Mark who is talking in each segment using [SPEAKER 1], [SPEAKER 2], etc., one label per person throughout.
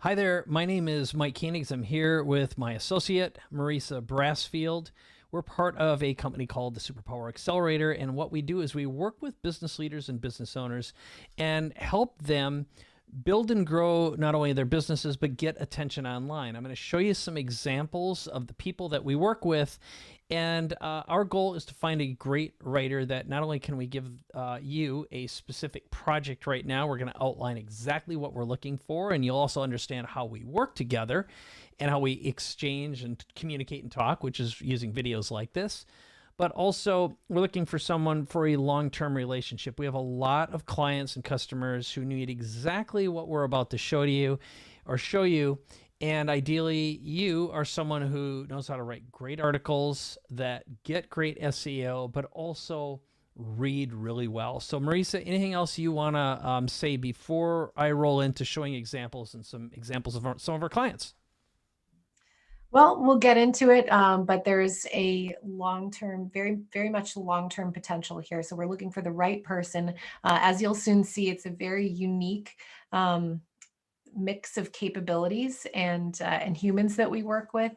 [SPEAKER 1] Hi there, my name is Mike Koenigs. I'm here with my associate, Marisa Brassfield. We're part of a company called the Superpower Accelerator, and what we do is we work with business leaders and business owners and help them build and grow not only their businesses, but get attention online. I'm going to show you some examples of the people that we work with. And our goal is to find a great writer that not only can we give you a specific project right now, we're going to outline exactly what we're looking for, and you'll also understand how we work together and how we exchange and communicate and talk, which is using videos like this. But also, we're looking for someone for a long-term relationship. We have a lot of clients and customers who need exactly what we're about to show you. And ideally, you are someone who knows how to write great articles that get great SEO, but also read really well. So Marisa, anything else you want to say before I roll into showing examples and some examples of some of our clients?
[SPEAKER 2] Well, we'll get into it, but there's a long-term, very much long-term potential here. So we're looking for the right person. As you'll soon see, it's a very unique mix of capabilities and humans that we work with.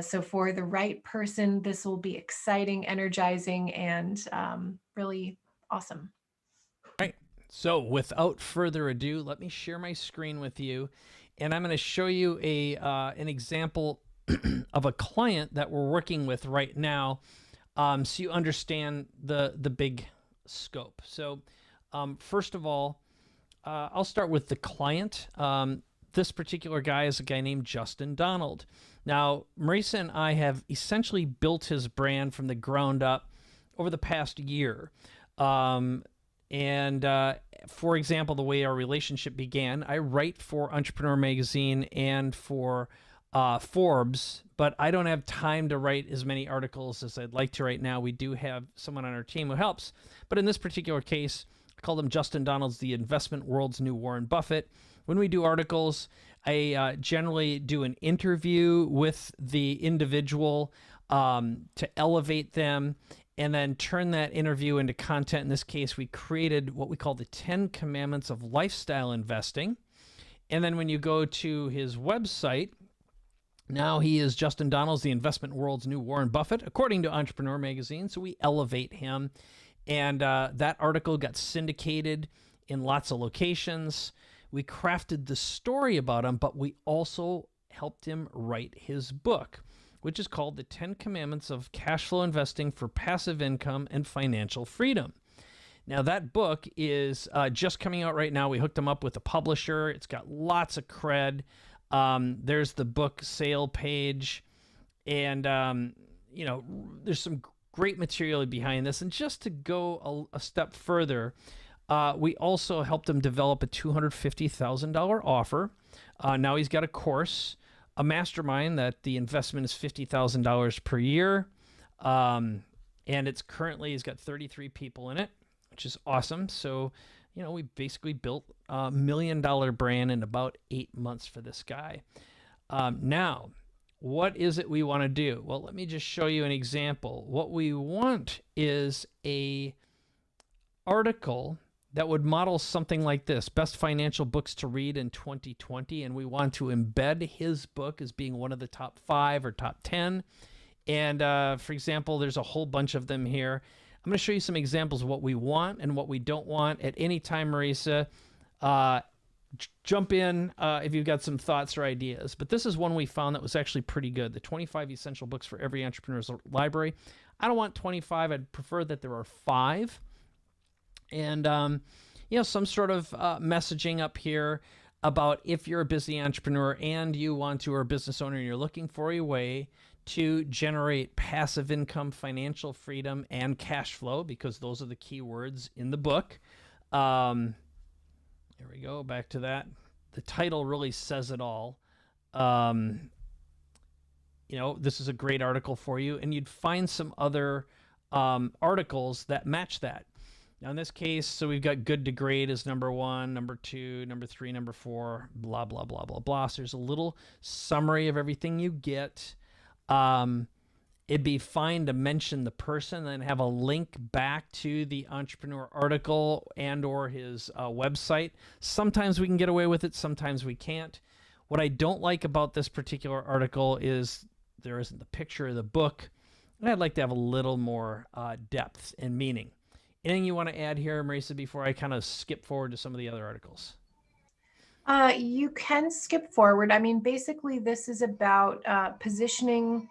[SPEAKER 2] So for the right person, this will be exciting, energizing, and really awesome.
[SPEAKER 1] All right. So without further ado, let me share my screen with you, and I'm going to show you an example of a client that we're working with right now, so you understand the big scope. So first of all, I'll start with the client. This particular guy is a guy named Justin Donald. Now, Marisa and I have essentially built his brand from the ground up over the past year. For example, the way our relationship began, I write for Entrepreneur Magazine and for Forbes, but I don't have time to write as many articles as I'd like to right now. We do have someone on our team who helps, but in this particular case, I call him Justin Donald's the investment world's new Warren Buffett. When we do articles, I generally do an interview with the individual to elevate them and then turn that interview into content. In this case, we created what we call the 10 Commandments of Lifestyle Investing. And then when you go to his website, now he is Justin Donald's the investment world's new Warren Buffett, according to Entrepreneur Magazine. So we elevate him. And that article got syndicated in lots of locations. We crafted the story about him, but we also helped him write his book, which is called The 10 Commandments of Cash Flow Investing for Passive Income and Financial Freedom. Now, that book is just coming out right now. We hooked him up with a publisher. It's got lots of cred. There's the book sale page. And, there's some great material behind this. And just to go a step further, we also helped him develop a $250,000 offer. Now he's got a course, a mastermind that the investment is $50,000 per year. And he's got 33 people in it, which is awesome. So, we basically built a $1 million brand in about 8 months for this guy. Now, what is it we want to do? Well, let me just show you an example. What we want is a article that would model something like this: best financial books to read in 2020. And we want to embed his book as being one of the top 5 or top 10. And for example, there's a whole bunch of them here. I'm going to show you some examples of what we want and what we don't want. At any time, Marisa, jump in if you've got some thoughts or ideas. But this is one we found that was actually pretty good: the 25 essential books for every entrepreneur's library. I don't want 25. I'd prefer that there are 5. And, some sort of messaging up here about if you're a busy entrepreneur and you want to, or a business owner, and you're looking for a way to generate passive income, financial freedom, and cash flow, because those are the key words in the book. Here we go, back to that. The title really says it all. This is a great article for you, and you'd find some other articles that match that. Now, in this case, so we've got good to great as number 1, number 2, number 3, number 4, blah, blah, blah, blah, blah. So there's a little summary of everything you get. It'd be fine to mention the person and then have a link back to the entrepreneur article and or his website. Sometimes we can get away with it. Sometimes we can't. What I don't like about this particular article is there isn't the picture of the book. And I'd like to have a little more depth and meaning. Anything you want to add here, Marisa, before I kind of skip forward to some of the other articles?
[SPEAKER 2] You can skip forward. I mean, basically, this is about positioning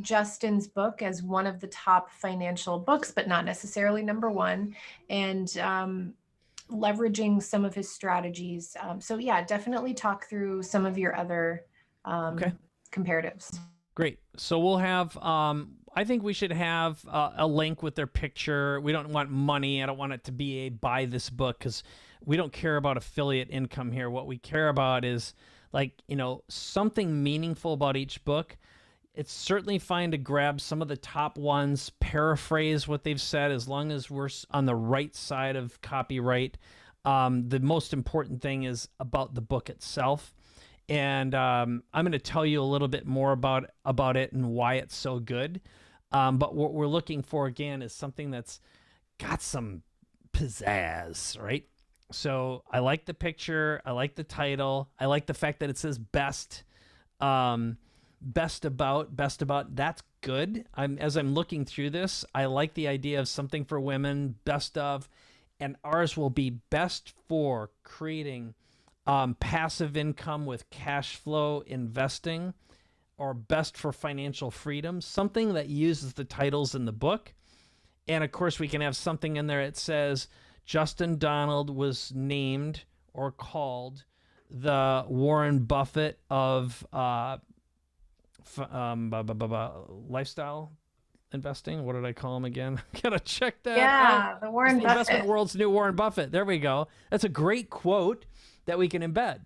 [SPEAKER 2] Justin's book as one of the top financial books, but not necessarily number one, and leveraging some of his strategies. So yeah, definitely talk through some of your other
[SPEAKER 1] Okay.
[SPEAKER 2] comparatives.
[SPEAKER 1] Great. So we'll have, I think we should have a link with their picture. We don't want money. I don't want it to be a buy this book because we don't care about affiliate income here. What we care about is like, you know, something meaningful about each book. It's certainly fine to grab some of the top ones, paraphrase what they've said, as long as we're on the right side of copyright. The most important thing is about the book itself. And I'm going to tell you a little bit more about it and why it's so good. But what we're looking for, again, is something that's got some pizzazz, right? So I like the picture. I like the title. I like the fact that it says best. Best about. That's good. As I'm looking through this, I like the idea of something for women, best of, and ours will be best for creating passive income with cash flow investing, or best for financial freedom, something that uses the titles in the book. And of course, we can have something in there that says Justin Donald was named or called the Warren Buffett of lifestyle investing. What did I call him again? Gotta check that out.
[SPEAKER 2] The Warren Buffett.
[SPEAKER 1] Investment world's new Warren Buffett. There we go. That's a great quote that we can embed.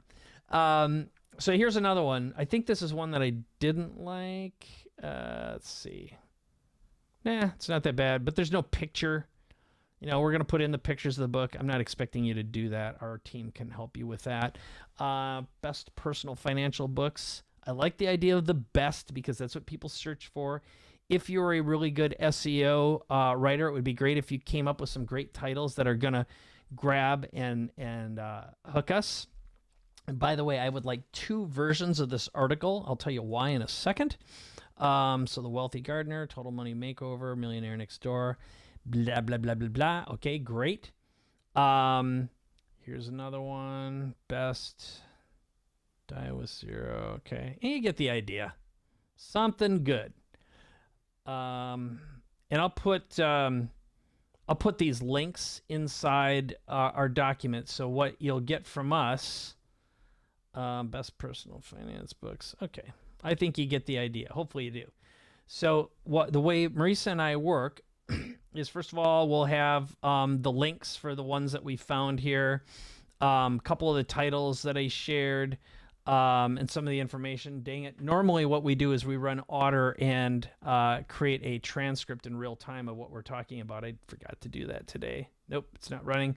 [SPEAKER 1] So here's another one. I think this is one that I didn't like. Let's see. Nah, it's not that bad, but there's no picture. You know, we're going to put in the pictures of the book. I'm not expecting you to do that. Our team can help you with that. Best personal financial books. I like the idea of the best because that's what people search for. If you're a really good SEO writer, it would be great if you came up with some great titles that are going to grab and hook us. And by the way, I would like 2 versions of this article. I'll tell you why in a second. So the Wealthy Gardener, Total Money Makeover, Millionaire Next Door, blah, blah, blah, blah, blah. Okay, great. Here's another one. Best Die with Zero. Okay, and you get the idea. Something good. And I'll put these links inside our document. So what you'll get from us, best personal finance books. Okay, I think you get the idea. Hopefully you do. So the way Marisa and I work is, first of all, we'll have the links for the ones that we found here, a couple of the titles that I shared, and some of the information. Dang it. Normally what we do is we run Otter and create a transcript in real time of what we're talking about. I forgot to do that today. Nope, it's not running.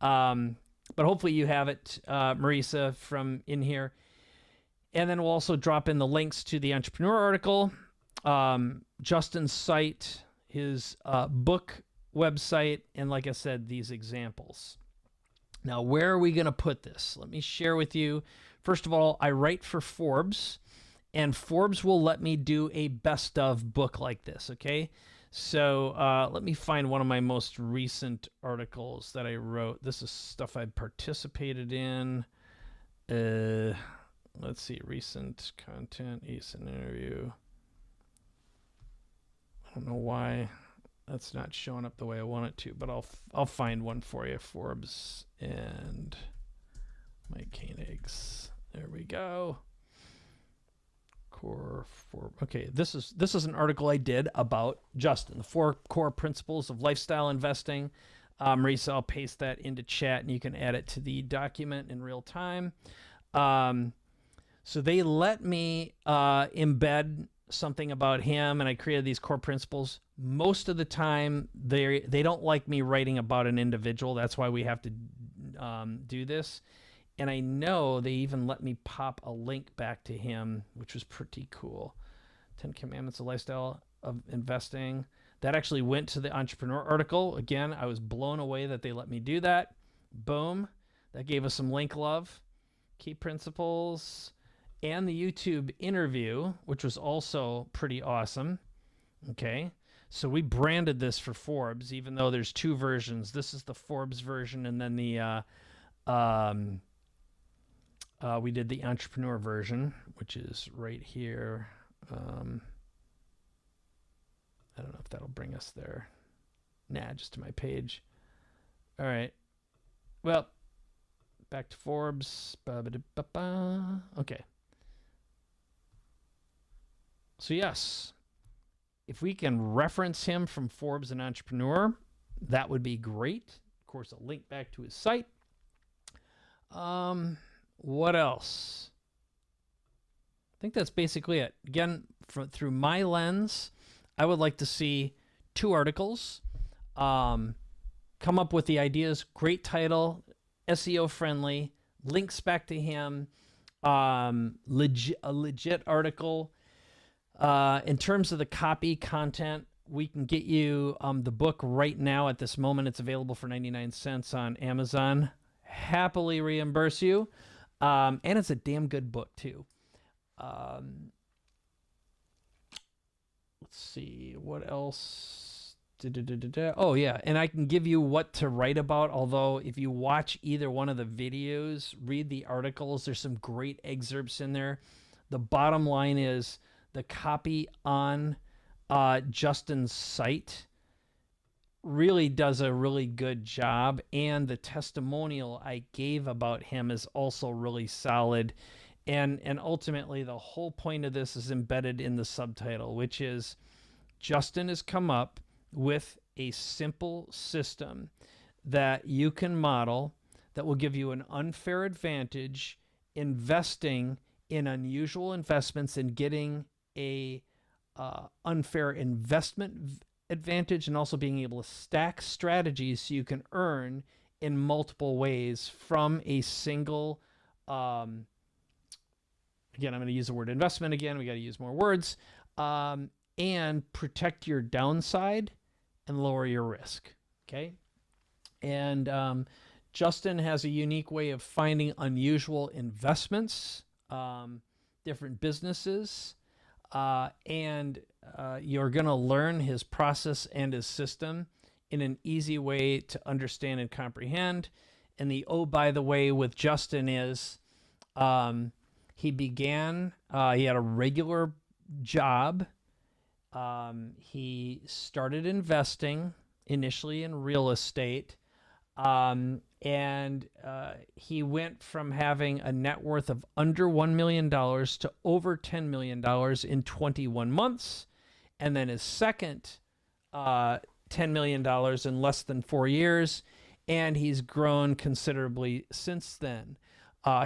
[SPEAKER 1] But hopefully you have it, Marisa, from in here. And then we'll also drop in the links to the entrepreneur article, Justin's site, his book website, and like I said, these examples. Now, where are we going to put this? Let me share with you. First of all, I write for Forbes, and Forbes will let me do a best of book like this, okay? So let me find one of my most recent articles that I wrote. This is stuff I participated in. Let's see, recent content, recent interview. I don't know why that's not showing up the way I want it to, but I'll find one for you. Forbes and Mike Koenigs. There we go. Okay, this is an article I did about Justin, the 4 core principles of lifestyle investing. Marisa, I'll paste that into chat and you can add it to the document in real time. So they let me embed something about him, and I created these core principles. Most of the time, they don't like me writing about an individual. That's why we have to do this. And I know they even let me pop a link back to him, which was pretty cool. 10 Commandments of Lifestyle of Investing. That actually went to the entrepreneur article. Again, I was blown away that they let me do that. Boom. That gave us some link love. Key principles. and the YouTube interview, which was also pretty awesome. Okay. So we branded this for Forbes, even though there's two versions. This is the Forbes version, and then we did the entrepreneur version, which is right here. I don't know if that'll bring us there. Nah, just to my page. All right. Well, back to Forbes. Okay. So yes, if we can reference him from Forbes and Entrepreneur, that would be great. Of course, a link back to his site. What else? I think that's basically it. Again, through my lens, I would like to see 2 articles. Come up with the ideas. Great title, SEO friendly, links back to him, a legit article. In terms of the copy content, we can get you the book right now. At this moment, it's available for 99 cents on Amazon. Happily reimburse you. And it's a damn good book, too. Let's see. What else? Oh, yeah. And I can give you what to write about. Although, if you watch either one of the videos, read the articles, there's some great excerpts in there. The bottom line is the copy on Justin's site really does a really good job, and the testimonial I gave about him is also really solid. And ultimately, the whole point of this is embedded in the subtitle, which is Justin has come up with a simple system that you can model that will give you an unfair advantage investing in unusual investments and getting a unfair investment advantage, and also being able to stack strategies so you can earn in multiple ways from a single again, I'm going to use the word investment again. We got to use more words. And protect your downside and lower your risk. Okay. And Justin has a unique way of finding unusual investments, different businesses, and you're going to learn his process and his system in an easy way to understand and comprehend. And the, oh, by the way, with Justin is he began, he had a regular job. He started investing initially in real estate. And he went from having a net worth of under $1 million to over $10 million in 21 months. And then his second $10 million in less than 4 years. And he's grown considerably since then.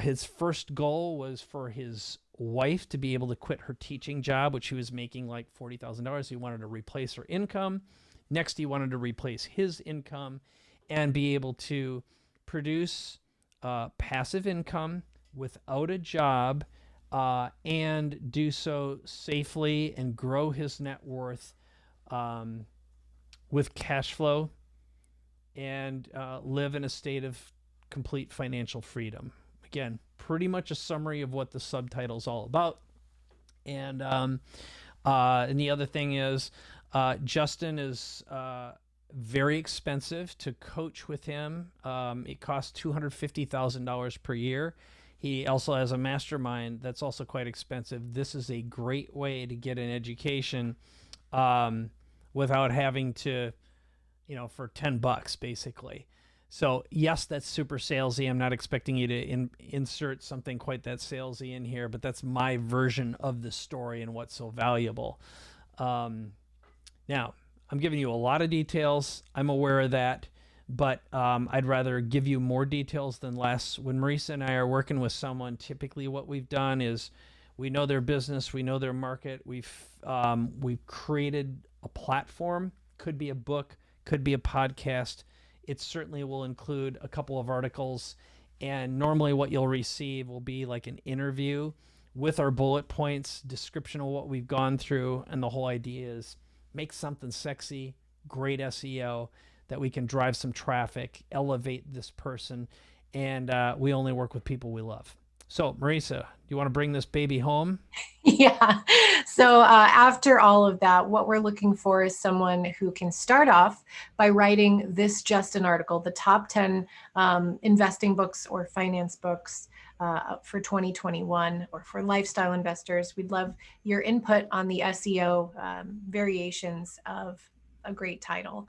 [SPEAKER 1] His first goal was for his wife to be able to quit her teaching job, which she was making like $40,000. He wanted to replace her income. Next, he wanted to replace his income and be able to produce passive income without a job, and do so safely and grow his net worth with cash flow, and live in a state of complete financial freedom. Again, pretty much a summary of what the subtitle is all about. And the other thing is, Justin is very expensive to coach with him. It costs $250,000 per year. He also has a mastermind that's also quite expensive. This is a great way to get an education without having to, for $10 basically. So yes, that's super salesy. I'm not expecting you to insert something quite that salesy in here, but that's my version of the story and what's so valuable. Now, I'm giving you a lot of details. I'm aware of that, but I'd rather give you more details than less. When Marisa and I are working with someone, typically what we've done is we know their business, we know their market. We've created a platform. Could be a book, could be a podcast. It certainly will include a couple of articles, and normally what you'll receive will be like an interview with our bullet points, description of what we've gone through, and the whole idea is make something sexy, great SEO, that we can drive some traffic, elevate this person, and we only work with people we love. So, Marisa, do you want to bring this baby home?
[SPEAKER 2] Yeah. So after all of that, what we're looking for is someone who can start off by writing this just an article, the top 10 investing books or finance books for 2021, or for lifestyle investors. We'd love your input on the SEO variations of a great title.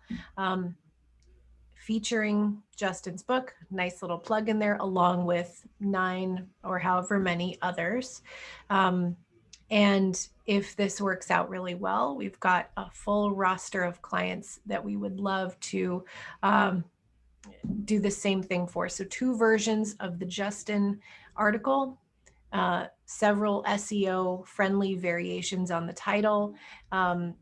[SPEAKER 2] Featuring Justin's book, nice little plug in there, along with 9 or however many others. And if this works out really well, we've got a full roster of clients that we would love to do the same thing for. So 2 versions of the Justin article, several SEO friendly variations on the title.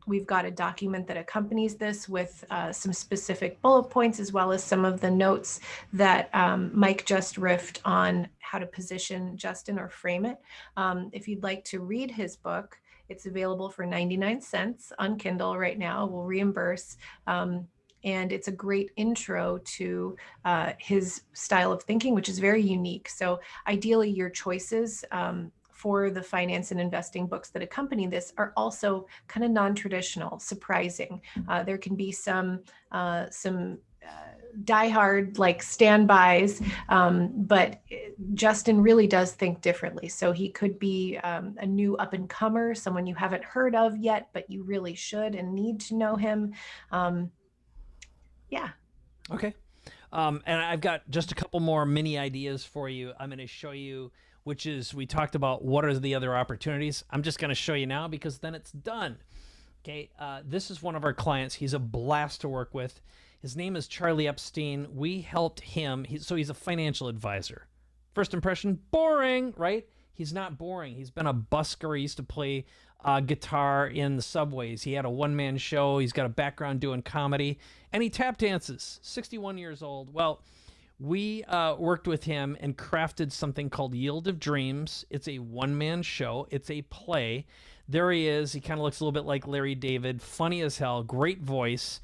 [SPEAKER 2] We've got a document that accompanies this with some specific bullet points, as well as some of the notes that Mike just riffed on how to position Justin or frame it. If you'd like to read his book, it's available for 99 cents on Kindle right now. We'll reimburse. And it's a great intro to his style of thinking, which is very unique. So ideally, your choices for the finance and investing books that accompany this are also kind of non-traditional, surprising. There can be some diehard like standbys, but Justin really does think differently. So he could be a new up and comer, someone you haven't heard of yet, but you really should and need to know him. Yeah.
[SPEAKER 1] Okay. And I've got just a couple more mini ideas for you. I'm going to show you, which is, we talked about what are the other opportunities. I'm just going to show you now because then it's done. Okay. This is one of our clients. He's a blast to work with. His name is Charlie Epstein. We helped him. So he's a financial advisor. First impression, boring, right? He's not boring. He's been a busker. He used to play guitar in the subways. He had a one-man show. He's got a background doing comedy, and he tap dances. 61 years old. Well, we worked with him and crafted something called Yield of Dreams. It's a one-man show. It's a play. There he is. He kind of looks a little bit like Larry David. Funny as hell. Great voice.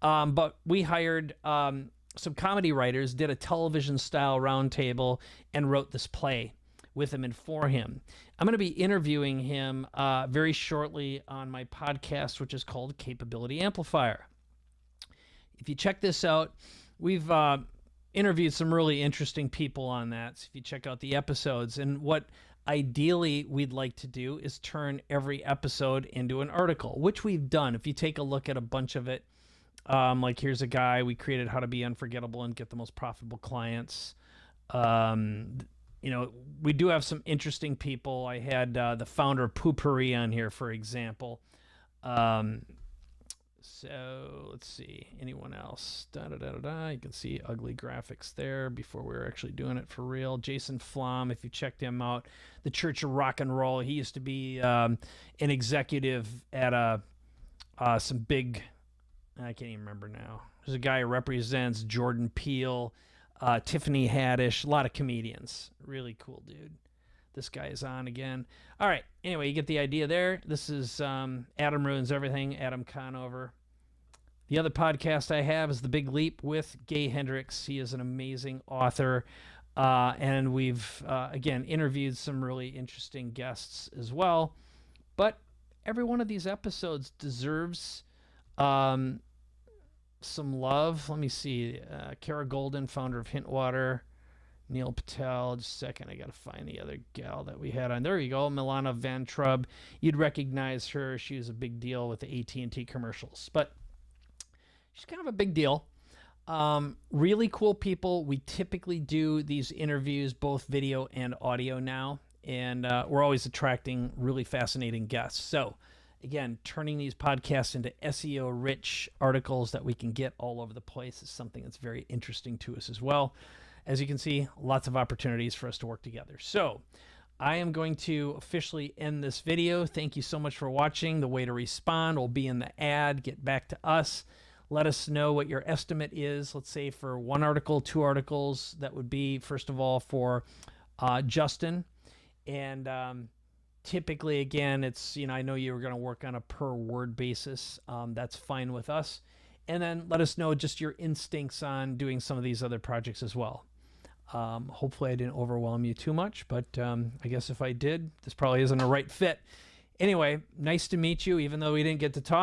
[SPEAKER 1] But we hired some comedy writers, did a television-style roundtable, and wrote this play with him and for him. I'm going to be interviewing him very shortly on my podcast, which is called Capability Amplifier. If you check this out, we've interviewed some really interesting people on that. So if you check out the episodes, and what ideally we'd like to do is turn every episode into an article, which we've done. If you take a look at a bunch of it, like here's a guy, we created how to be unforgettable and get the most profitable clients. You know, we do have some interesting people. I had the founder of Poopery on here, for example. So let's see, anyone else? You can see ugly graphics there before we were actually doing it for real. Jason Flom, if you checked him out, the Church of Rock and Roll. He used to be an executive at some big, I can't even remember now. There's a guy who represents Jordan Peele, Tiffany Haddish, a lot of comedians. Really cool dude. This guy is on again. All right. Anyway, you get the idea there. This is Adam Ruins Everything, Adam Conover. The other podcast I have is The Big Leap with Gay Hendricks. He is an amazing author. And we've, again, interviewed some really interesting guests as well. But every one of these episodes deserves some love. Let me see. Kara Golden, founder of Hintwater. Neil Patel. Just a second. I got to find the other gal that we had on. There you go. Milana Van Trub. You'd recognize her. She was a big deal with the AT&T commercials. But she's kind of a big deal. Really cool people. We typically do these interviews, both video and audio now. And we're always attracting really fascinating guests. So, again, turning these podcasts into SEO-rich articles that we can get all over the place is something that's very interesting to us as well. As you can see, lots of opportunities for us to work together. So I am going to officially end this video. Thank you so much for watching. The way to respond will be in the ad. Get back to us. Let us know what your estimate is. Let's say for 1 article, 2 articles. That would be, first of all, for Justin. And typically, again, it's, I know you were going to work on a per word basis. That's fine with us. And then let us know just your instincts on doing some of these other projects as well. Hopefully I didn't overwhelm you too much, but I guess if I did, this probably isn't a right fit. Anyway, nice to meet you, even though we didn't get to talk.